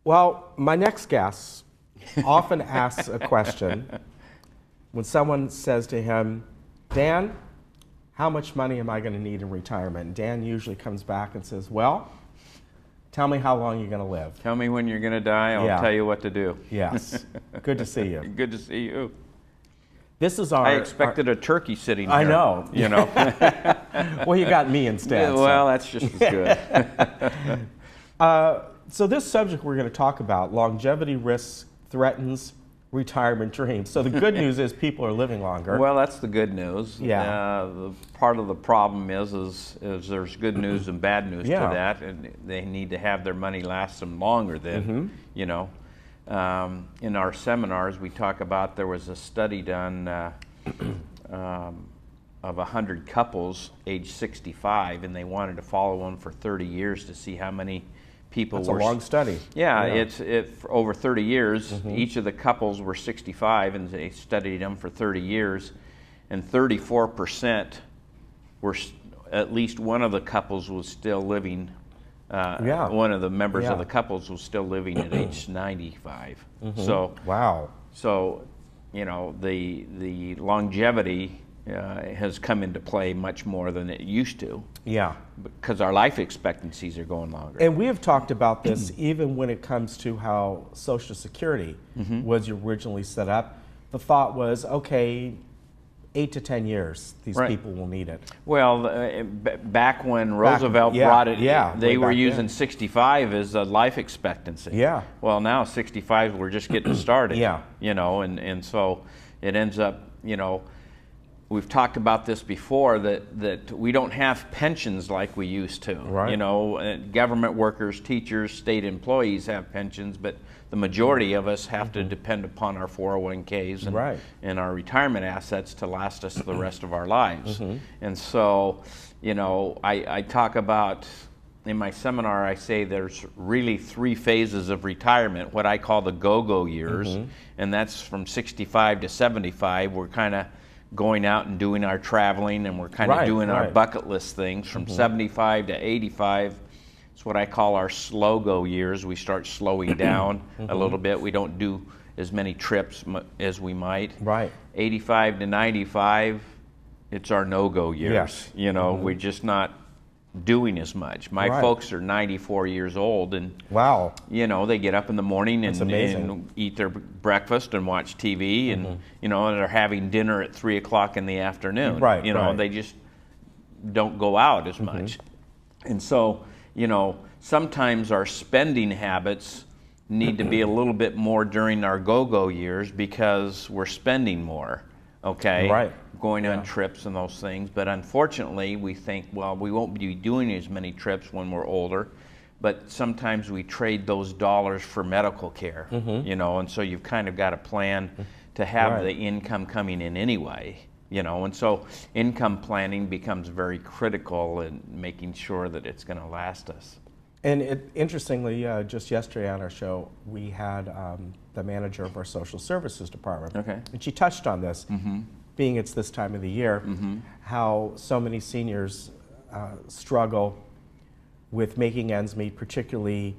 Well, my next guest often asks a question when someone says to him, Dan, how much money am I going to need in retirement? And Dan usually comes back and says, well, tell me how long you're going to live. Tell me when you're going to die, I'll tell you what to do. Yes. Good to see you. Good to see you. This is our... I expected a turkey sitting here. I know. You know. Well, you got me instead. Well, that's just as good. So this subject we're going to talk about, longevity risks threatens retirement dreams. So the good news is people are living longer. Well, that's the good news. Yeah. The part of the problem is there's good news and bad news to that, and they need to have their money last them longer than, you know. In our seminars, we talk about there was a study done of 100 couples age 65, and they wanted to follow them for 30 years to see how many people That's a long study. Yeah, for over 30 years. Each of the couples were 65, and they studied them for 30 years, and 34% were, at least one of the couples was still living. One of the members of the couples was still living at age 95. So wow. So, you know, the longevity has come into play much more than it used to. Yeah. Because our life expectancies are going longer. And we have talked about this even when it comes to how Social Security was originally set up. The thought was, okay, 8 to 10 years, these people will need it. Well, back when Roosevelt brought it, they were using 65 as a life expectancy. Yeah. Well, now 65, we're just getting started. You know, and so it ends up, you know, we've talked about this before, that we don't have pensions like we used to. Right. You know, government workers, teachers, state employees have pensions, but the majority of us have to depend upon our 401ks and our retirement assets to last us the rest of our lives. And so, you know, I talk about, in my seminar, I say there's really 3 phases of retirement, what I call the go-go years, and that's from 65 to 75. We're kind of going out and doing our traveling, and we're kind of doing our bucket list things. From 75 to 85, it's what I call our slow-go years. We start slowing down a little bit. We don't do as many trips as we might. 85 to 95, it's our no-go years. You know, we're just not doing as much. My folks are 94 years old, and you know, they get up in the morning and eat their breakfast and watch TV, and you know, they're having dinner at 3 o'clock in the afternoon. You know, they just don't go out as much. And so, you know, sometimes our spending habits need to be a little bit more during our go-go years because we're spending more. Going on trips and those things, but unfortunately we think, well, we won't be doing as many trips when we're older, but sometimes we trade those dollars for medical care, you know, and so you've kind of got a plan to have the income coming in anyway, you know, and so income planning becomes very critical in making sure that it's going to last us. And interestingly, just yesterday on our show, we had the manager of our social services department, and she touched on this. Being it's this time of the year, how so many seniors struggle with making ends meet, particularly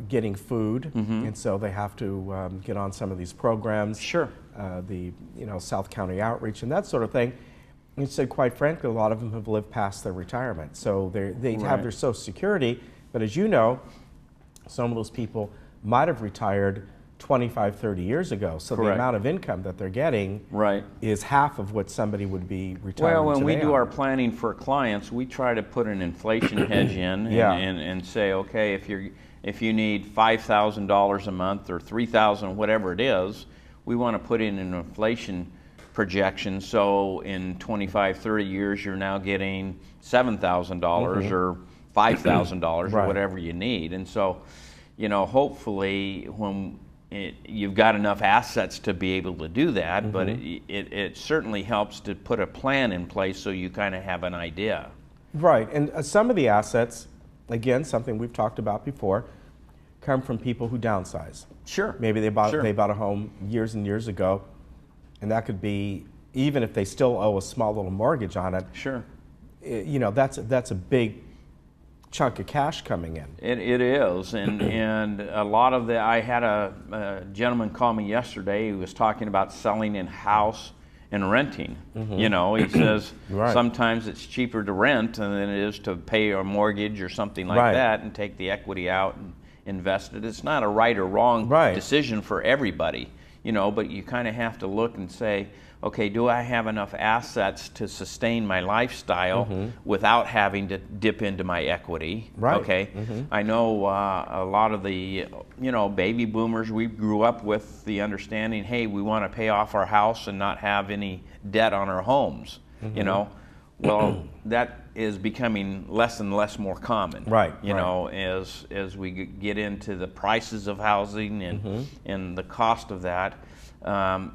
getting food, and so they have to get on some of these programs. The South County Outreach and that sort of thing. And she said, quite frankly, a lot of them have lived past their retirement, so they have their Social Security, but as you know, some of those people might have retired 25, 30 years ago. So the amount of income that they're getting is half of what somebody would be retiring Well, when we today do on. our planning for clients, we try to put an inflation hedge in and say, okay, if you need $5,000 a month or $3,000, whatever it is, we want to put in an inflation projection. So in 25, 30 years, you're now getting $7,000 or $5,000 or whatever you need. And so, you know, hopefully when you've got enough assets to be able to do that, but it certainly helps to put a plan in place so you kind of have an idea. And some of the assets, again, something we've talked about before, come from people who downsize. Maybe they bought a home years and years ago, and that could be, even if they still owe a small little mortgage on it. You know, that's a big chunk of cash coming in. It is, and a lot of I had a gentleman call me yesterday who was talking about selling in house and renting. You know, he says sometimes it's cheaper to rent than it is to pay a mortgage or something like that and take the equity out and invest it. It's not a right or wrong decision for everybody, you know, but you kind of have to look and say, okay, do I have enough assets to sustain my lifestyle without having to dip into my equity? Okay, I know a lot of the, you know, baby boomers, we grew up with the understanding, hey, we want to pay off our house and not have any debt on our homes, you know. Well, that is becoming less and less more common, you know, as we get into the prices of housing and the cost of that.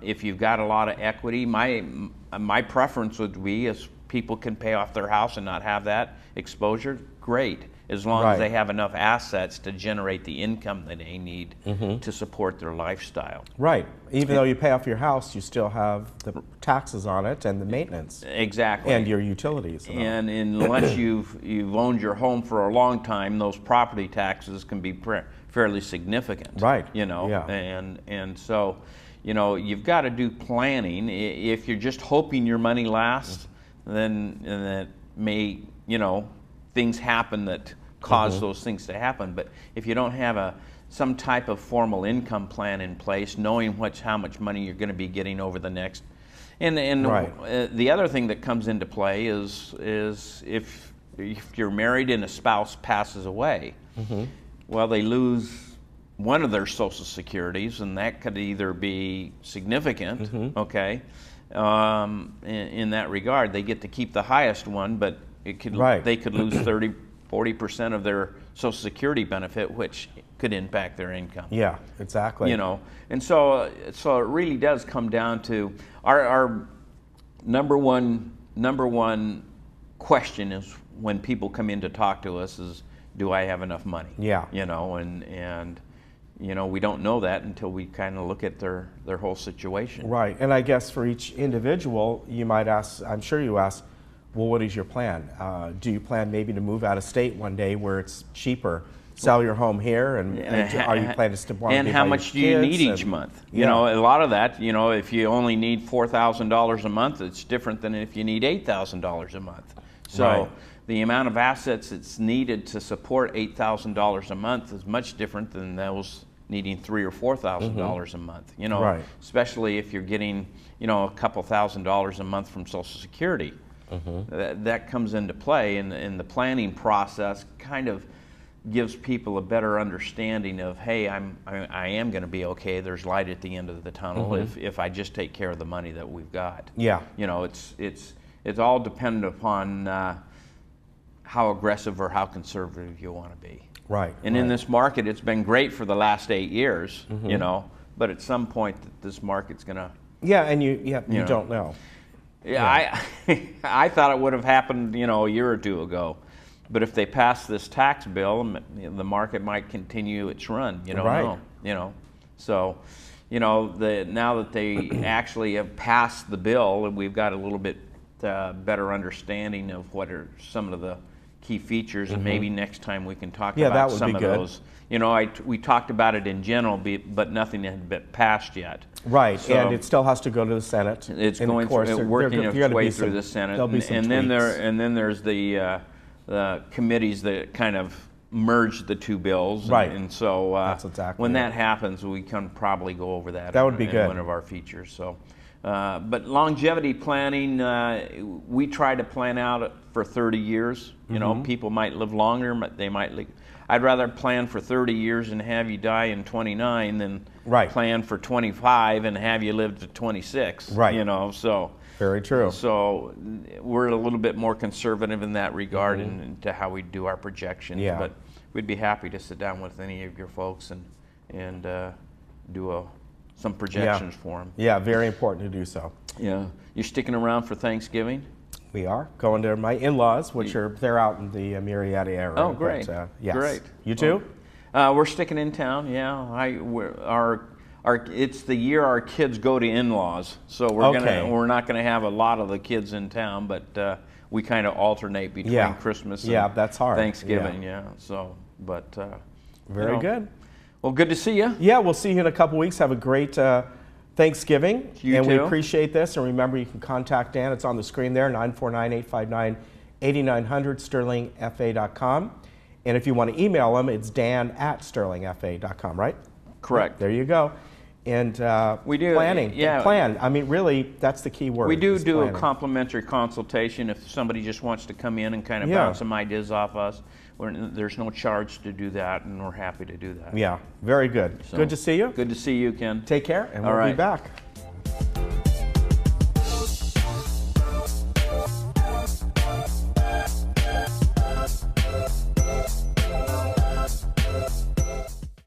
If you've got a lot of equity, my preference would be if people can pay off their house and not have that exposure, great, as long as they have enough assets to generate the income that they need to support their lifestyle. Right. Even though you pay off your house, you still have the taxes on it and the maintenance. Exactly. And your utilities. And unless you've owned your home for a long time, those property taxes can be fairly significant. Right. You know, and so, you know, you've got to do planning. If you're just hoping your money lasts, then that may, you know, things happen that cause those things to happen. But if you don't have some type of formal income plan in place, knowing how much money you're going to be getting over the next, and the other thing that comes into play is if you're married and a spouse passes away, well, they lose one of their Social Securities, and that could either be significant, okay, in that regard. They get to keep the highest one, but it could, they could lose 40% of their Social Security benefit, which could impact their income. Yeah, exactly. You know, and so it really does come down to our number one question is when people come in to talk to us is, do I have enough money? Yeah. You know, and you know, we don't know that until we kind of look at their whole situation. Right, and I guess for each individual, you might ask, I'm sure you ask, well, what is your plan? Do you plan maybe to move out of state one day where it's cheaper? Sell your home here, and are you planning to want to and how much do you need each month? You know, a lot of that, you know, if you only need $4,000 a month, it's different than if you need $8,000 a month. So the amount of assets that's needed to support $8,000 a month is much different than those needing $3,000 or $4,000 a month. You know, especially if you're getting, you know, a couple $1,000s a month from Social Security. That comes into play, and the planning process kind of gives people a better understanding of, hey, I am going to be okay. There's light at the end of the tunnel if I just take care of the money that we've got. Yeah. You know, it's all dependent upon how aggressive or how conservative you want to be. Right. And in this market, it's been great for the last 8 years. You know, but at some point, this market's going to. Yeah, and you don't know. Yeah, I thought it would have happened, you know, a year or two ago. But if they pass this tax bill, the market might continue its run. You don't know. You know, so, you know, now that they actually have passed the bill, and we've got a little bit better understanding of what are some of the key features, and maybe next time we can talk about some of those. You know, we talked about it in general, but nothing had been passed yet. Right, so, and it still has to go to the Senate. It's going through, working its way through the Senate, and then there's the committees that kind of merge the two bills. Right, and so when that happens, we can probably go over that. That would be good. One of our features. So, but longevity planning, we try to plan out for 30 years. You know, people might live longer, but they might live. I'd rather plan for 30 years and have you die in 29 than plan for 25 and have you live to 26. Right. You know, so. Very true. So we're a little bit more conservative in that regard into how we do our projections. Yeah. But we'd be happy to sit down with any of your folks and do some projections for them. Yeah, very important to do so. Yeah. You're sticking around for Thanksgiving? We are going to my in-laws, which they're out in the Murrieta area. Oh, great! But, yes. Great. You too? We're sticking in town. Yeah, It's the year our kids go to in-laws, so we're not gonna have a lot of the kids in town, but we kind of alternate between Christmas and that's hard. Thanksgiving. So, but very good. Well, good to see you. Yeah, we'll see you in a couple weeks. Have a great Thanksgiving. You and too. We appreciate this. And remember, you can contact Dan. It's on the screen there, 949-859-8900, sterlingfa.com. And if you want to email him, it's dan@sterlingfa.com, right? Correct. There you go. And we do planning. Plan. I mean, really, that's the key word. We do planning. a complimentary consultation if somebody just wants to come in and kind of bounce some ideas off us. There's no charge to do that, and we're happy to do that. Yeah, very good. So, good to see you. Good to see you, Ken. Take care, and we'll be back.